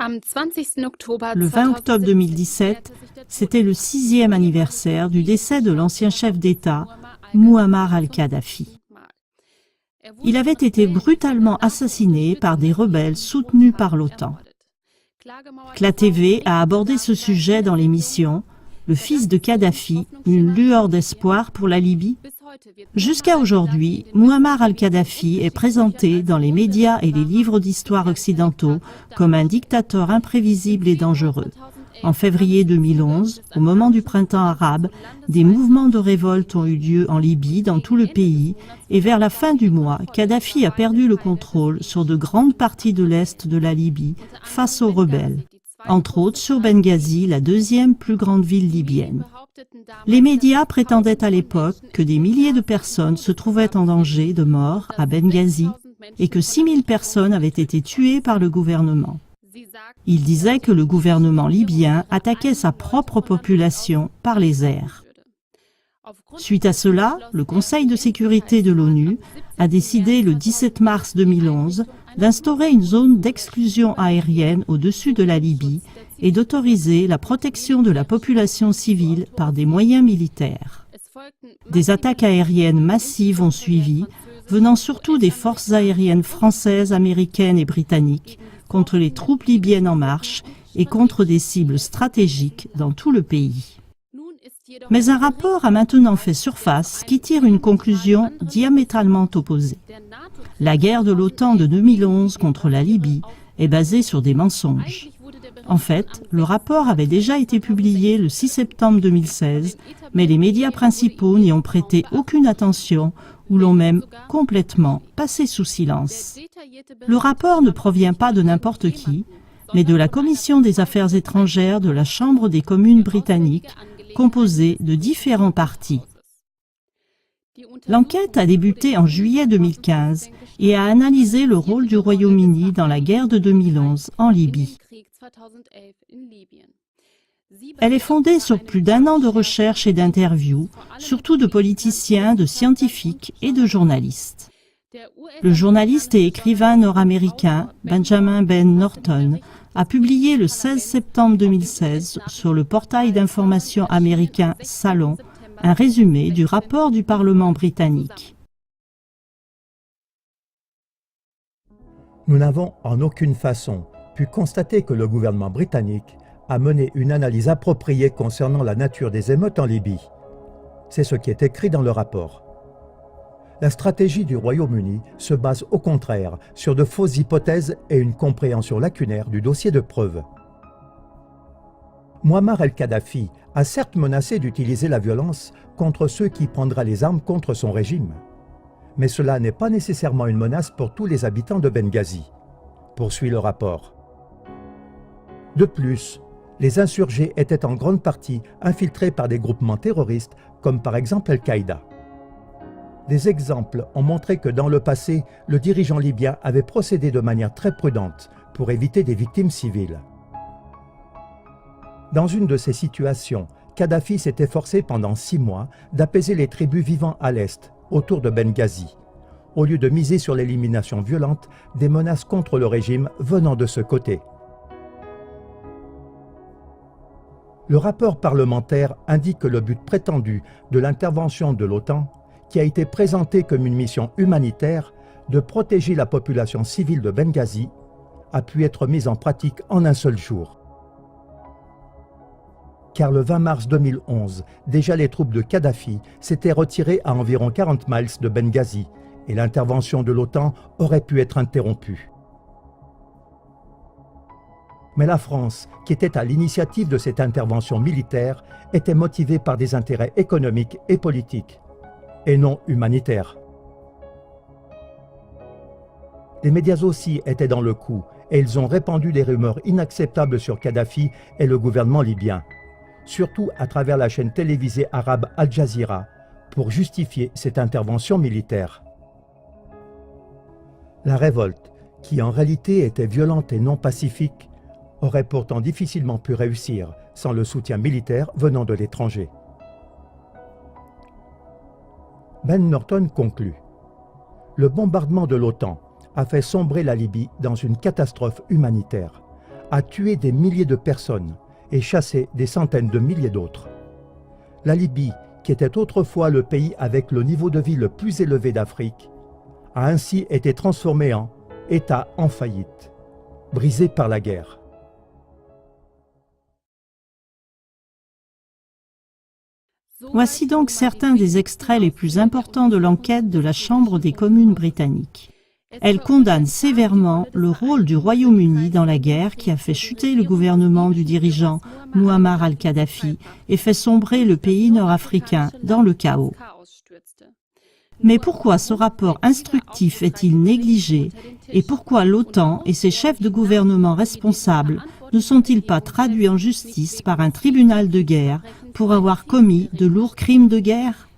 Le 20 octobre 2017, c'était le 6e anniversaire du décès de l'ancien chef d'État, Mouammar al-Kadhafi. Il avait été brutalement assassiné par des rebelles soutenus par l'OTAN. CLA TV a abordé ce sujet dans l'émission « Le fils de Kadhafi, une lueur d'espoir pour la Libye ». Jusqu'à aujourd'hui, Mouammar al-Kadhafi est présenté dans les médias et les livres d'histoire occidentaux comme un dictateur imprévisible et dangereux. En février 2011, au moment du printemps arabe, des mouvements de révolte ont eu lieu en Libye, dans tout le pays, et vers la fin du mois, Kadhafi a perdu le contrôle sur de grandes parties de l'est de la Libye face aux rebelles, entre autres sur Benghazi, la deuxième plus grande ville libyenne. Les médias prétendaient à l'époque que des milliers de personnes se trouvaient en danger de mort à Benghazi et que 6000 personnes avaient été tuées par le gouvernement. Ils disaient que le gouvernement libyen attaquait sa propre population par les airs. Suite à cela, le Conseil de sécurité de l'ONU a décidé le 17 mars 2011 d'instaurer une zone d'exclusion aérienne au-dessus de la Libye et d'autoriser la protection de la population civile par des moyens militaires. Des attaques aériennes massives ont suivi, venant surtout des forces aériennes françaises, américaines et britanniques, contre les troupes libyennes en marche et contre des cibles stratégiques dans tout le pays. Mais un rapport a maintenant fait surface qui tire une conclusion diamétralement opposée. La guerre de l'OTAN de 2011 contre la Libye est basée sur des mensonges. En fait, le rapport avait déjà été publié le 6 septembre 2016, mais les médias principaux n'y ont prêté aucune attention ou l'ont même complètement passé sous silence. Le rapport ne provient pas de n'importe qui, mais de la Commission des Affaires étrangères de la Chambre des communes britannique, composée de différents partis. L'enquête a débuté en juillet 2015 et a analysé le rôle du Royaume-Uni dans la guerre de 2011 en Libye. Elle est fondée sur plus d'1 an de recherche et d'interviews, surtout de politiciens, de scientifiques et de journalistes. Le journaliste et écrivain nord-américain Benjamin Ben Norton a publié le 16 septembre 2016 sur le portail d'information américain Salon un résumé du rapport du Parlement britannique. Nous n'avons en aucune façon pu constater que le gouvernement britannique a mené une analyse appropriée concernant la nature des émeutes en Libye. C'est ce qui est écrit dans le rapport. La stratégie du Royaume-Uni se base au contraire sur de fausses hypothèses et une compréhension lacunaire du dossier de preuves. Mouammar el-Kadhafi a certes menacé d'utiliser la violence contre ceux qui prendraient les armes contre son régime. Mais cela n'est pas nécessairement une menace pour tous les habitants de Benghazi, poursuit le rapport. De plus, les insurgés étaient en grande partie infiltrés par des groupements terroristes comme par exemple Al-Qaïda. Des exemples ont montré que dans le passé, le dirigeant libyen avait procédé de manière très prudente pour éviter des victimes civiles. Dans une de ces situations, Kadhafi s'est efforcé pendant 6 mois d'apaiser les tribus vivant à l'est, autour de Benghazi, au lieu de miser sur l'élimination violente des menaces contre le régime venant de ce côté. Le rapport parlementaire indique que le but prétendu de l'intervention de l'OTAN, qui a été présentée comme une mission humanitaire de protéger la population civile de Benghazi, a pu être mise en pratique en un seul jour. Car le 20 mars 2011, déjà les troupes de Kadhafi s'étaient retirées à environ 40 miles de Benghazi et l'intervention de l'OTAN aurait pu être interrompue. Mais la France, qui était à l'initiative de cette intervention militaire, était motivée par des intérêts économiques et politiques, et non humanitaires. Les médias aussi étaient dans le coup, et ils ont répandu des rumeurs inacceptables sur Kadhafi et le gouvernement libyen, surtout à travers la chaîne télévisée arabe Al Jazeera, pour justifier cette intervention militaire. La révolte, qui en réalité était violente et non pacifique, aurait pourtant difficilement pu réussir sans le soutien militaire venant de l'étranger. Ben Norton conclut: le bombardement de l'OTAN a fait sombrer la Libye dans une catastrophe humanitaire, a tué des milliers de personnes et chassé des centaines de milliers d'autres. La Libye, qui était autrefois le pays avec le niveau de vie le plus élevé d'Afrique, a ainsi été transformée en État en faillite, brisé par la guerre. Voici donc certains des extraits les plus importants de l'enquête de la Chambre des communes britannique. Elle condamne sévèrement le rôle du Royaume-Uni dans la guerre qui a fait chuter le gouvernement du dirigeant Mouammar al-Kadhafi et fait sombrer le pays nord-africain dans le chaos. Mais pourquoi ce rapport instructif est-il négligé et pourquoi l'OTAN et ses chefs de gouvernement responsables ne sont-ils pas traduits en justice par un tribunal de guerre pour avoir commis de lourds crimes de guerre?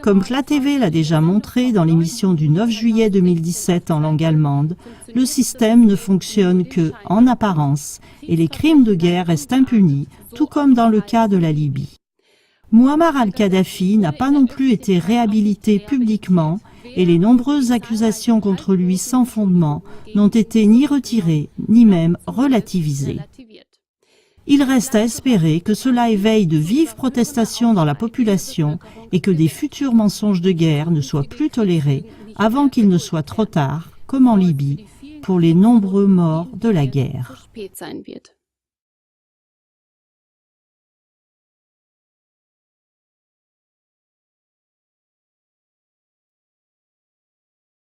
Comme la TV l'a déjà montré dans l'émission du 9 juillet 2017 en langue allemande, le système ne fonctionne que en apparence et les crimes de guerre restent impunis, tout comme dans le cas de la Libye. Mouammar al-Kadhafi n'a pas non plus été réhabilité publiquement et les nombreuses accusations contre lui sans fondement n'ont été ni retirées ni même relativisées. Il reste à espérer que cela éveille de vives protestations dans la population et que des futurs mensonges de guerre ne soient plus tolérés avant qu'il ne soit trop tard, comme en Libye, pour les nombreux morts de la guerre.